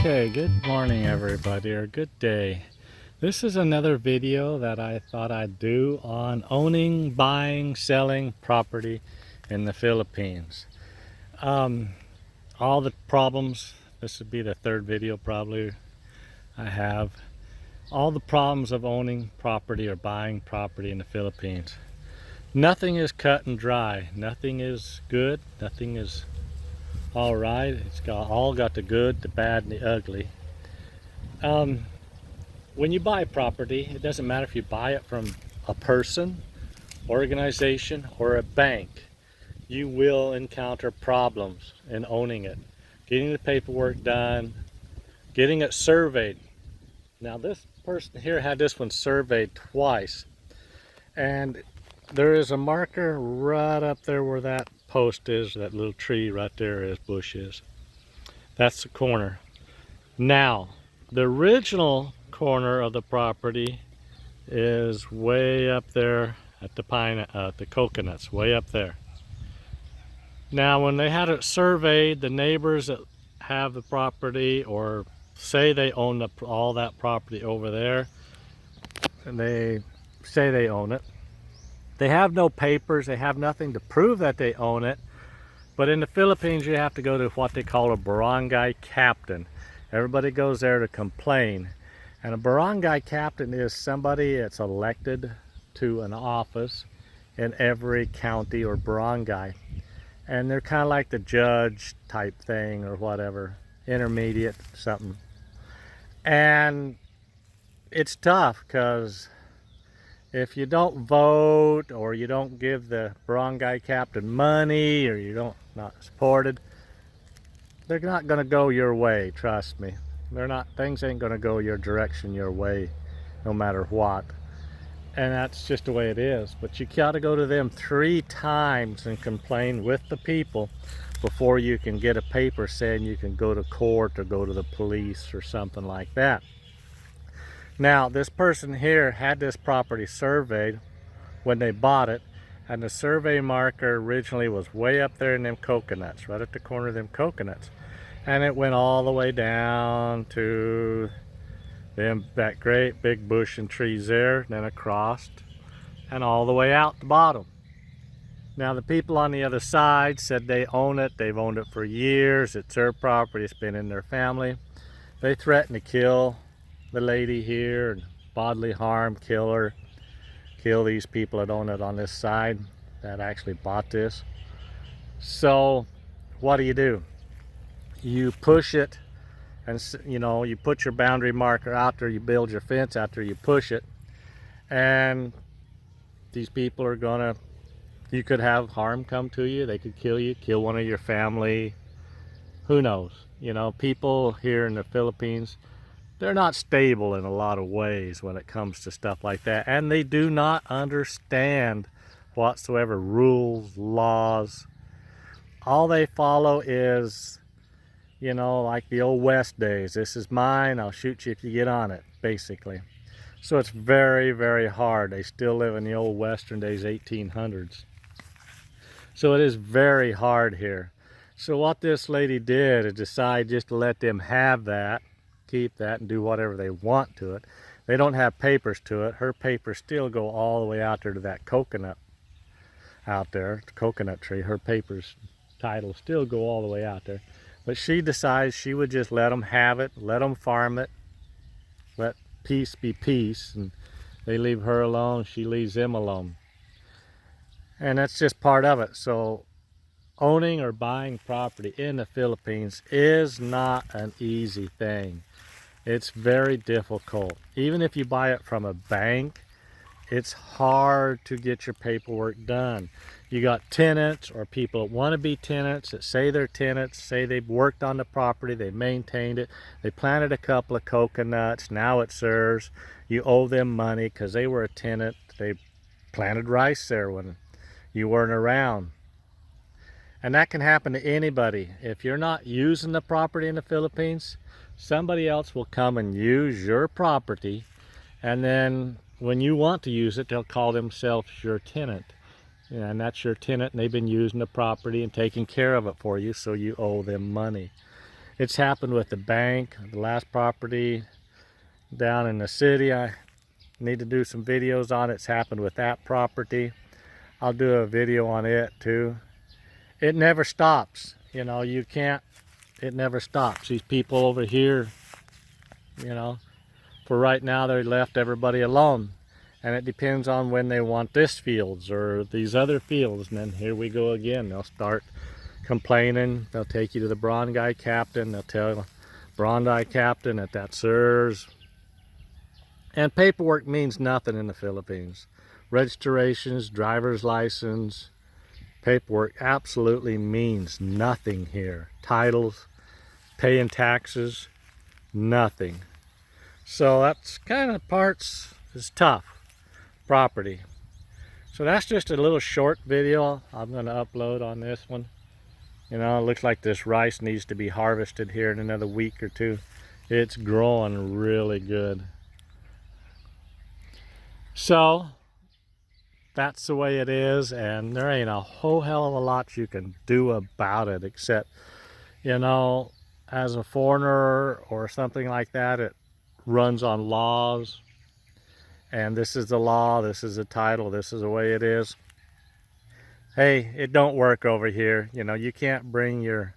Okay, good morning everybody, or good day. This is another video that I thought I'd do on owning, buying, selling property in the Philippines. All the problems, this would be the third video probably I have. All the problems of owning property or buying property in the Philippines. Nothing is cut and dry. Nothing is good. Nothing is all right. It's all got the good, the bad, and the ugly. When you buy property, it doesn't matter if you buy it from a person, organization, or a bank. You will encounter problems in owning it. Getting the paperwork done, getting it surveyed. Now this person here had this one surveyed twice. And there is a marker right up there where that post is, that little tree right there is, bush is. That's the corner. Now, the original corner of the property is way up there at the coconuts, way up there. Now, when they had it surveyed, the neighbors that have the property, or say they own all that property over there, and they say they own it, they have no papers, they have nothing to prove that they own it. But in the Philippines, you have to go to what they call a barangay captain. Everybody goes there to complain. And a barangay captain is somebody that's elected to an office in every county or barangay. And they're kind of like the judge type thing or whatever, intermediate something. And it's tough because if you don't vote, or you don't give the barangay captain money, or you don't not supported, they're not going to go your way, trust me. Things ain't going to go your direction, your way, no matter what. And that's just the way it is. But you got to go to them 3 times and complain with the people before you can get a paper saying you can go to court or go to the police or something like that. Now, this person here had this property surveyed when they bought it, and the survey marker originally was way up there in them coconuts, right at the corner of them coconuts. And it went all the way down to that great big bush and trees there, then across, and all the way out the bottom. Now, the people on the other side said they own it, they've owned it for years, it's their property, it's been in their family. They threatened to kill the lady here and bodily harm, kill these people that own it on this side that actually bought this. So what do? You push it, and you put your boundary marker out there, you build your fence out there, you push it, and these people are gonna, you could have harm come to you, they could kill you, kill one of your family, who knows. People here in the Philippines, they're not stable in a lot of ways when it comes to stuff like that, and they do not understand whatsoever rules, laws. All they follow is, like the old West days. This is mine, I'll shoot you if you get on it, basically. So it's very, very hard. They still live in the old Western days, 1800s. So it is very hard here. So what this lady did is decide just to let them have that, keep that, and do whatever they want to it. They don't have papers to it. Her papers still go all the way out there to that coconut out there, the coconut tree. Her papers, titles still go all the way out there. But she decides she would just let them have it, let them farm it, let peace be peace, and they leave her alone, she leaves them alone. And that's just part of it. So owning or buying property in the Philippines is not an easy thing. It's very difficult. Even if you buy it from a bank, it's hard to get your paperwork done. You got tenants, or people that want to be tenants, that say they're tenants, say they've worked on the property, they maintained it, they planted a couple of coconuts, now it's theirs. You owe them money because they were a tenant, they planted rice there when you weren't around. And that can happen to anybody. If you're not using the property in the Philippines, somebody else will come and use your property, and then when you want to use it, they'll call themselves your tenant. And that's your tenant, and they've been using the property and taking care of it for you, so you owe them money. It's happened with the bank, the last property down in the city. I need to do some videos on it. It's happened with that property. I'll do a video on it too. It never stops. You know, you can't, it never stops. These people over here, you know, for right now, they left everybody alone. And it depends on when they want this fields or these other fields. And then here we go again. They'll start complaining. They'll take you to the barangay captain. They'll tell the barangay captain that that serves. And paperwork means nothing in the Philippines. Registrations, driver's license, paperwork absolutely means nothing here. Titles, paying taxes, nothing. So that's kind of parts is tough. Property. So that's just a little short video I'm going to upload on this one. You know, it looks like this rice needs to be harvested here in another week or two. It's growing really good. So that's the way it is, and there ain't a whole hell of a lot you can do about it, except, you know, as a foreigner or something like that, it runs on laws. And this is the law, this is the title, this is the way it is. Hey, it don't work over here. You know, you can't bring your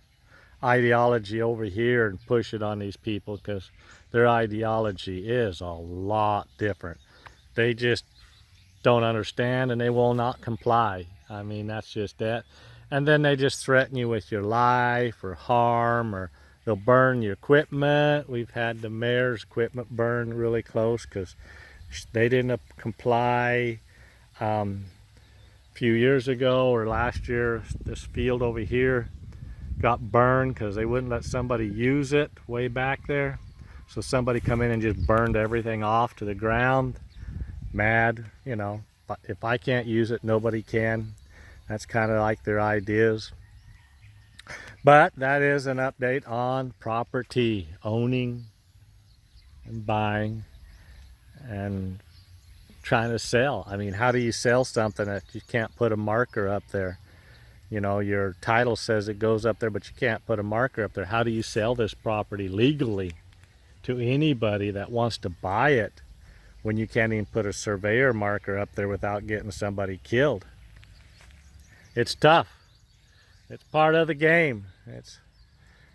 ideology over here and push it on these people, because their ideology is a lot different. They just don't understand and they will not comply. I mean, that's just that. And then they just threaten you with your life or harm, or they'll burn your equipment. We've had the mayor's equipment burned really close because they didn't comply. A few years ago or last year, this field over here got burned because they wouldn't let somebody use it way back there. So somebody come in and just burned everything off to the ground. Mad, you know, if I can't use it, nobody can. That's kind of like their ideas. But that is an update on property, owning and buying and trying to sell. I mean, how do you sell something that you can't put a marker up there? You know, your title says it goes up there, but you can't put a marker up there. How do you sell this property legally to anybody that wants to buy it when you can't even put a surveyor marker up there without getting somebody killed? It's tough. It's part of the game.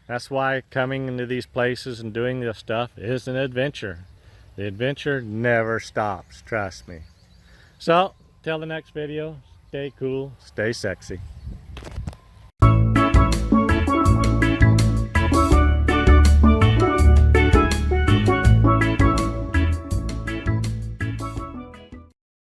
That's why coming into these places and doing this stuff is an adventure. The adventure never stops, trust me. So, till the next video, stay cool, stay sexy.